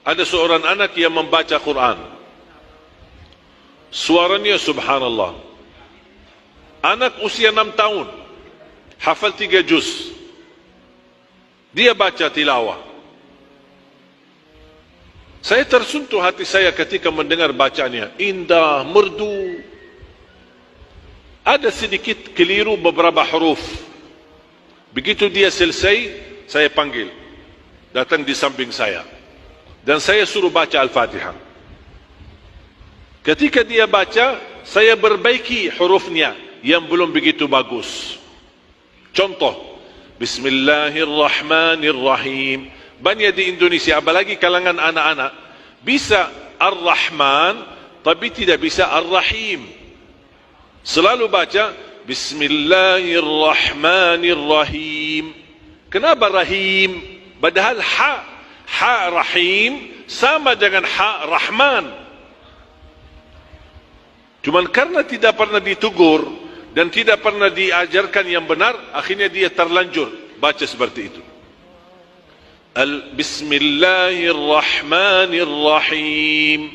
Ada seorang anak yang membaca Quran. Suaranya subhanallah. Anak usia 6 tahun, hafal 3 juz. Dia baca tilawah. Saya tersentuh hati saya ketika mendengar bacaannya. Indah, merdu. Ada sedikit keliru beberapa huruf. Begitu dia selesai, saya panggil. Datang di samping saya. Dan saya suruh baca Al-Fatihah. Ketika dia baca, saya perbaiki hurufnya yang belum begitu bagus. Contoh, Bismillahirrahmanirrahim. Banyak di Indonesia, apalagi kalangan anak-anak, bisa Ar-Rahman, tapi tidak bisa Ar-Rahim. Selalu baca Bismillahirrahmanirrahim. Kenapa Rahim? Padahal ha Rahim sama dengan ha Rahman. Cuman karena tidak pernah ditegur dan tidak pernah diajarkan yang benar, akhirnya dia terlanjur baca seperti itu. Bismillahirrahmanirrahim.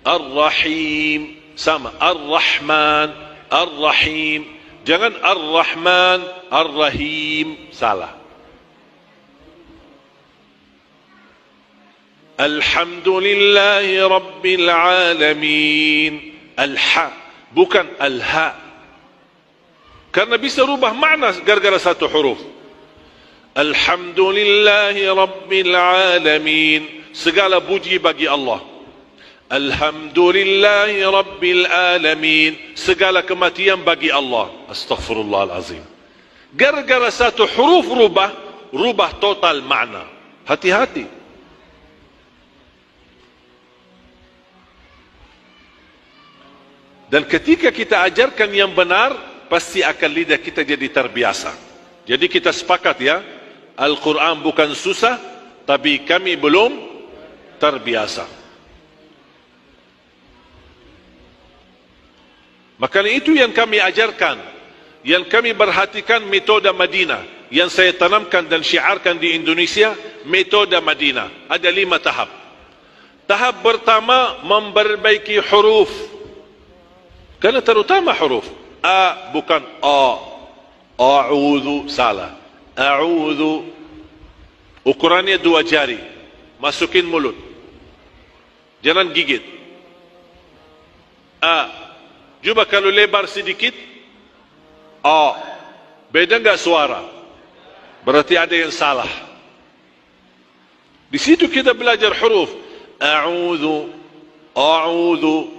Ar-Rahim sama Ar-Rahman, Ar-Rahim. Jangan Ar-Rahman, Ar-Rahim, salah. Alhamdulillahi Rabbil Alamin. Al-Ha, bukan Al-Ha. Karena bisa rubah makna gara-gara satu huruf. Alhamdulillahi Rabbil Alamin. Segala puji bagi Allah. Alhamdulillahi Rabbil Alamin. Segala kematian bagi Allah. Astaghfirullahalazim. Gara-gara satu huruf rubah total makna. Hati-hati. Dan ketika kita ajarkan yang benar, pasti akan lidah kita jadi terbiasa. Jadi kita sepakat ya, Al-Quran bukan susah, tapi kami belum terbiasa. Maka itu yang kami ajarkan, yang kami perhatikan metode Madinah, yang saya tanamkan dan syiarkan di Indonesia, metode Madinah. Ada 5 tahap. Tahap pertama, memperbaiki huruf. Karena terutama huruf. A bukan A. A'udhu, salah. A'udhu. Ukurannya 2 jari. Masukin mulut. Jangan gigit. A. Cuba kalau lebar sedikit. A. Beda enggak suara? Berarti ada yang salah. Di situ kita belajar huruf. A'udhu. A'udhu.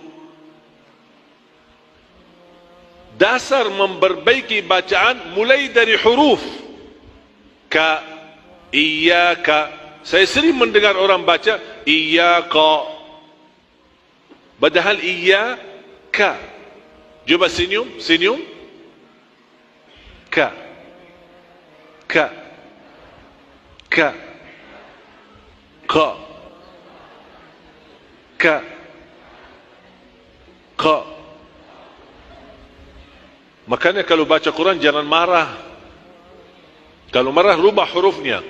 Dasar memperbaiki bacaan mulai dari huruf. Ka, iyyaka. Saya sering mendengar orang baca iyyaka, padahal iyyaka. Cuba senyum, senyum. Ka, ka, ka, ka, ka, ka. Makanya kalau baca Quran jangan marah. Kalau marah rubah hurufnya.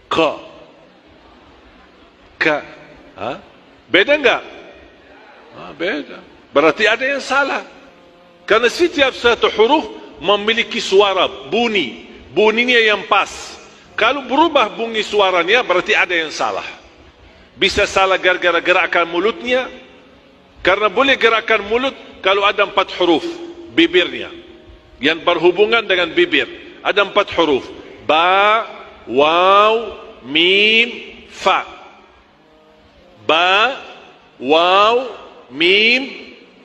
Ka. Ka. Ha? Beda enggak? Beda. Berarti ada yang salah. Karena setiap satu huruf memiliki suara, bunyi. Bunyinya yang pas. Kalau berubah bunyi suaranya berarti ada yang salah. Bisa salah gara-gara gerakan mulutnya. Karena boleh gerakan mulut kalau ada 4 huruf. Bibirnya yang berhubungan dengan bibir ada 4 huruf. Ba, waw, mim, fa. Ba, waw, mim,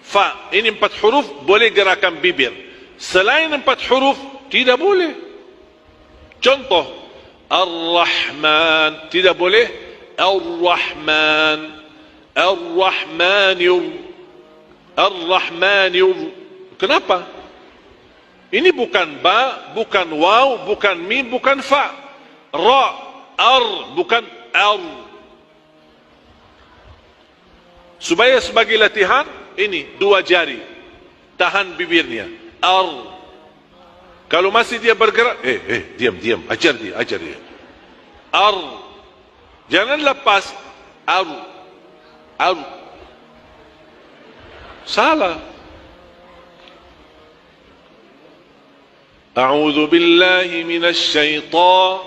fa. Ini 4 huruf boleh gerakan bibir. Selain 4 huruf tidak boleh. Contoh, Ar-Rahman tidak boleh. Ar-Rahman, Ar-Rahmanir, Ar-Rahmanir. Kenapa? Ini bukan ba, bukan waw, bukan mim, bukan fa. Ra, ar, bukan ar. Supaya sebagai latihan, ini 2 jari. Tahan bibirnya. Ar. Kalau masih dia bergerak, diam, ajar dia. Ar. Jangan lepas. Aru. Aru. Salah. A'udzu billahi minasy syaitan.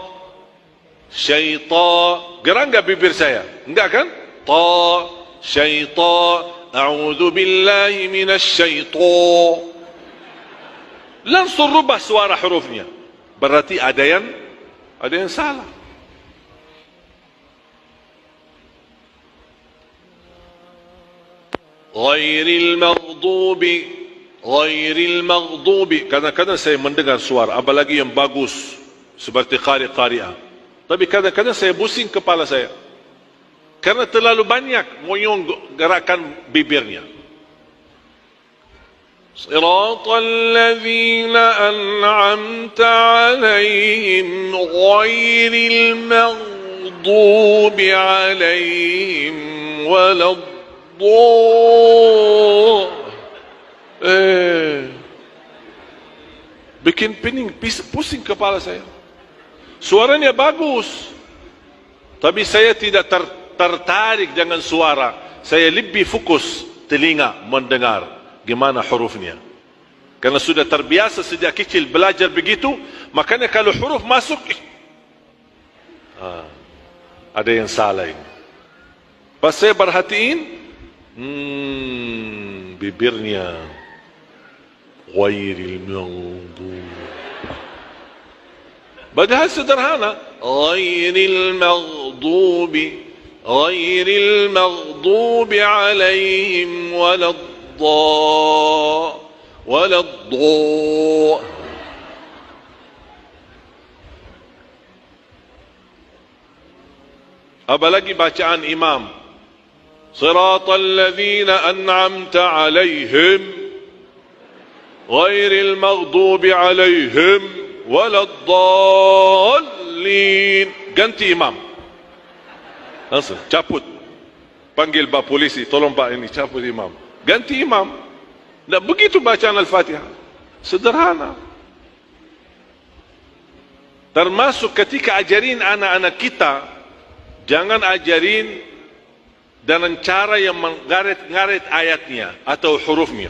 Syaitan. Gerak enggak bibir saya? Enggak kan? Ta, syaitan. A'udzu billahi minasy syaitan. Langsung rubah suara hurufnya. Berarti ada yang salah. Ghairil maghdubi. Kadang-kadang saya mendengar suara, apalagi yang bagus seperti qari-qari'ah. Tapi kadang-kadang saya pusing kepala saya karena terlalu banyak moyong gerakan bibirnya. Siratal ladzina an'amta 'alaihim ghairil maghdubi 'alaihim bikin pening, pusing kepala saya. Suaranya bagus, tapi saya tidak tertarik dengan suara. Saya lebih fokus telinga mendengar gimana hurufnya. Karena sudah terbiasa sejak kecil belajar begitu, makanya kalau huruf masuk, ada yang salah ini. Pas saya perhatiin, bibirnya ghairil maghdubi. Padahal sederhana, ghairil maghdubi 'alaihim waladdallin. Apalagi bacaan imam, siratal ladzina an'amta 'alaihim ghairil maghdubi 'alaihim waladdallin. Ganti imam, langsung cabut, panggil pak polisi, tolong pak ini cabut imam, ganti imam. Tak begitu bacaan Al-Fatihah, sederhana. Termasuk ketika ajarin anak-anak kita, jangan ajarin dengan cara yang mengaret-ngaret ayatnya atau hurufnya.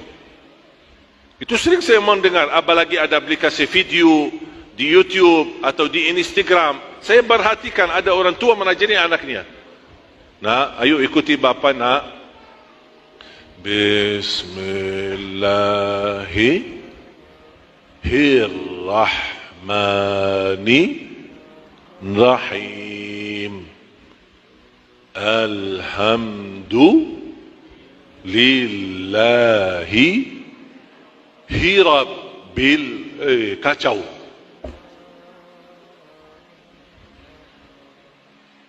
Itu sering saya mendengar, apalagi ada aplikasi video di YouTube atau di Instagram. Saya perhatikan ada orang tua menajari anaknya. Nah, ayo ikuti bapa nak. Bismillahirrahmanirrahim. Alhamdulillahi Hirabil. Kacau.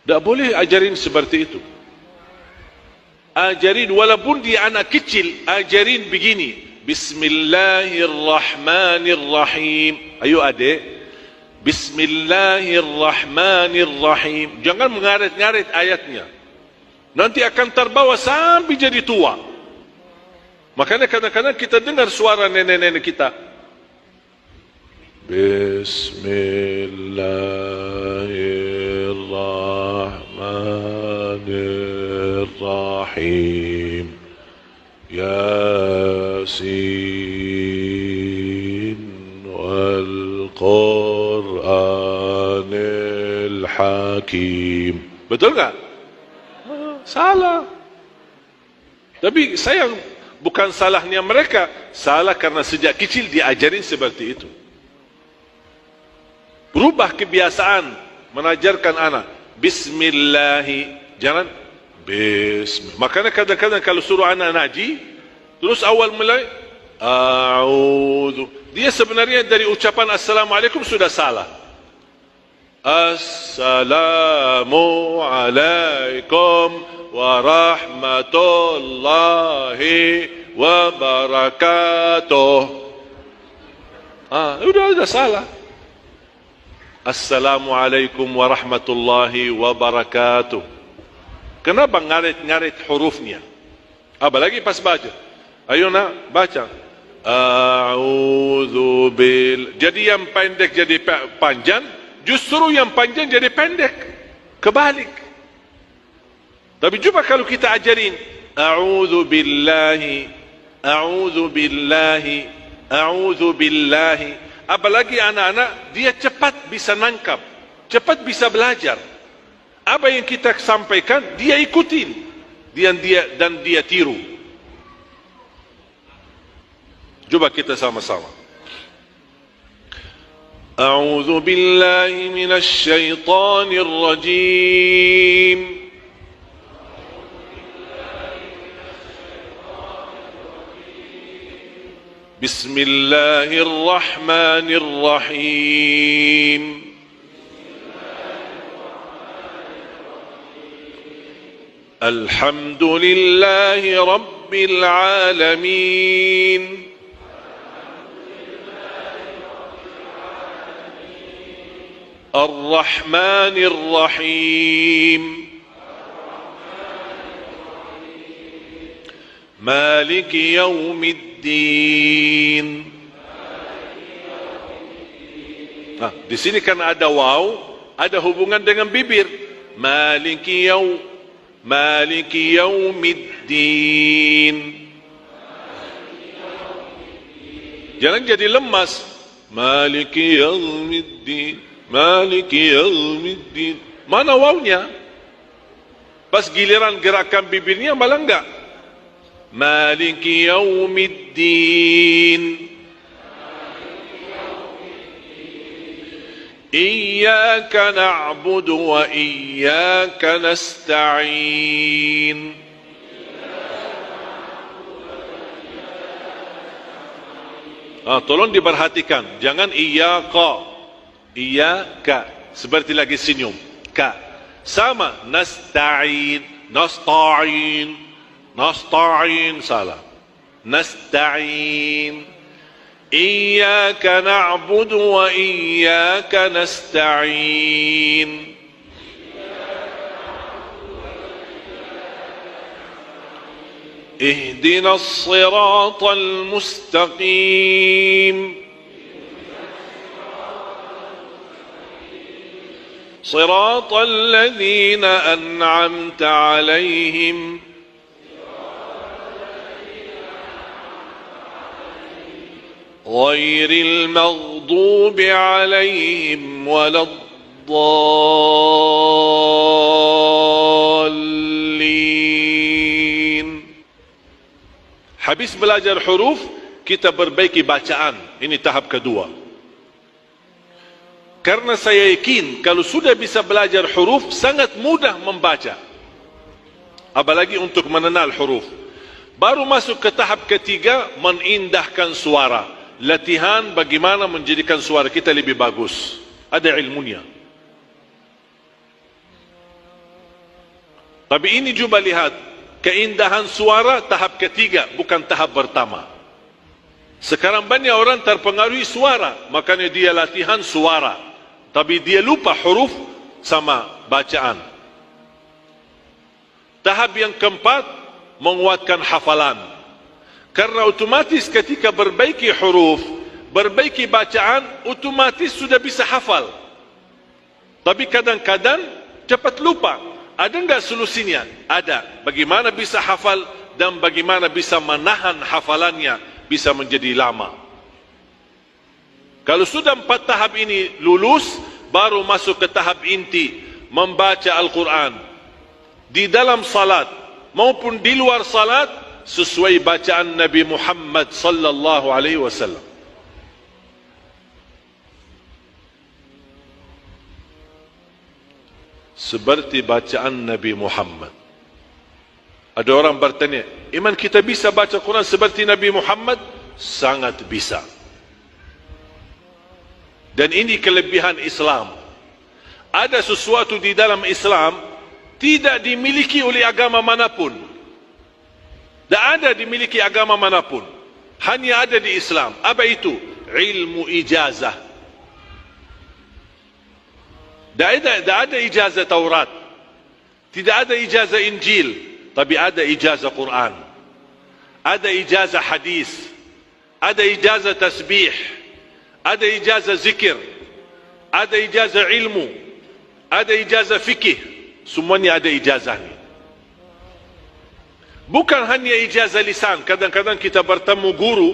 Tak boleh ajarin seperti itu. Ajarin walaupun dia anak kecil, ajarin begini, Bismillahirrahmanirrahim. Ayo adik, Bismillahirrahmanirrahim. Jangan mengaret-ngaret ayatnya, nanti akan terbawa sampai jadi tua. Makanya kadang-kadang kita dengar suara nenek-nenek kita, Bismillahirrahmanirrahim. Yasin wal Qur'anil Hakim. Betul tak? Salah. Tapi sayang, bukan salahnya mereka, salah karena sejak kecil diajarin seperti itu. Berubah kebiasaan mengajarkan anak Bismillahi, jangan Bismillah. Makanya kadang-kadang kalau suruh anak ngaji, terus awal mulai A'udhu, dia sebenarnya dari ucapan Assalamualaikum sudah salah. Assalamualaikum warahmatullahi wabarakatuh. Udah salah. Assalamualaikum warahmatullahi wabarakatuh. Kenapa ngarit-ngarit hurufnya? Apalagi pas baca. Ayo nak, baca. A'udzu bil. Jadi yang pendek jadi panjang, justru yang panjang jadi pendek. Kebalik. Tapi cuba kalau kita ajarin a'udzu billahi, a'udzu billahi, a'udzu billahi. Apalagi anak-anak, dia cepat bisa nangkap, cepat bisa belajar. Apa yang kita sampaikan, dia ikutin, dan dia tiru. Coba kita sama-sama. A'udzu billahi minasy syaithanir rajim. Bismillahirrahmanirrahim. Alhamdulillahi Rabbil Alamin. Ar-Rahmanir Rahim. Maliki Yaumiddin. Di sini kan ada waw, ada hubungan dengan bibir. Maliki Yaumiddin. Jangan jadi lemas. Maliki Yaumiddin, Maliki Yaumiddin. Mana wawnya? Pas giliran gerakan bibirnya malah enggak. Maliki Yaumiddin. Iyyaka na'budu wa iyyaka nasta'in. Tolong diperhatikan, jangan iyyaka, iyyaka seperti lagi senyum. Ka sama, nasta'in, nasta'in, nasta'in salah. Nasta'in. Iyyaka na'budu wa iyyaka nasta'in. Ihdinas siratal mustaqim. Siratal ladzina an'amta 'alaihim ghairil maghdubi 'alaihim waladdallin. Habis belajar huruf, kita perbaiki bacaan. Ini tahap kedua. Karena saya yakin kalau sudah bisa belajar huruf, sangat mudah membaca. Apalagi untuk mengenal huruf. Baru masuk ke tahap ketiga, menindahkan suara. Latihan bagaimana menjadikan suara kita lebih bagus. Ada ilmunya. Tapi ini coba lihat, keindahan suara tahap ketiga, bukan tahap pertama. Sekarang banyak orang terpengaruhi suara, makanya dia latihan suara. Tapi dia lupa huruf sama bacaan. Tahap yang keempat, menguatkan hafalan. Karena otomatis ketika perbaiki huruf, perbaiki bacaan, otomatis sudah bisa hafal. Tapi kadang-kadang cepat lupa. Ada enggak solusinya? Ada. Bagaimana bisa hafal dan bagaimana bisa menahan hafalannya bisa menjadi lama. Kalau sudah 4 tahap ini lulus, baru masuk ke tahap inti, membaca Al-Quran. Di dalam salat maupun di luar salat, sesuai bacaan Nabi Muhammad sallallahu alaihi wasallam. Seperti bacaan Nabi Muhammad. Ada orang bertanya, iman kita bisa baca Quran seperti Nabi Muhammad? Sangat bisa. Dan ini kelebihan Islam. Ada sesuatu di dalam Islam tidak dimiliki oleh agama manapun. Tak ada dimiliki agama manapun. Hanya ada di Islam. Apa itu? Ilmu ijazah. Tak ada ijazah Taurat. Tidak ada ijazah Injil. Tapi ada ijazah Quran. Ada ijazah hadis. Ada ijazah tasbih. Ada ijazah zikir. Ada ijazah ilmu. Ada ijazah fikih. Semuanya ada ijazahnya. Bukan hanya ijazah lisan. Kadang-kadang kita bertemu guru,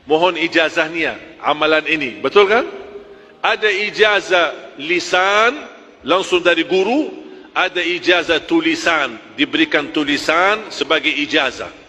mohon ijazahnya amalan ini. Betul kan? Ada ijazah lisan langsung dari guru, ada ijazah tulisan, diberikan tulisan sebagai ijazah.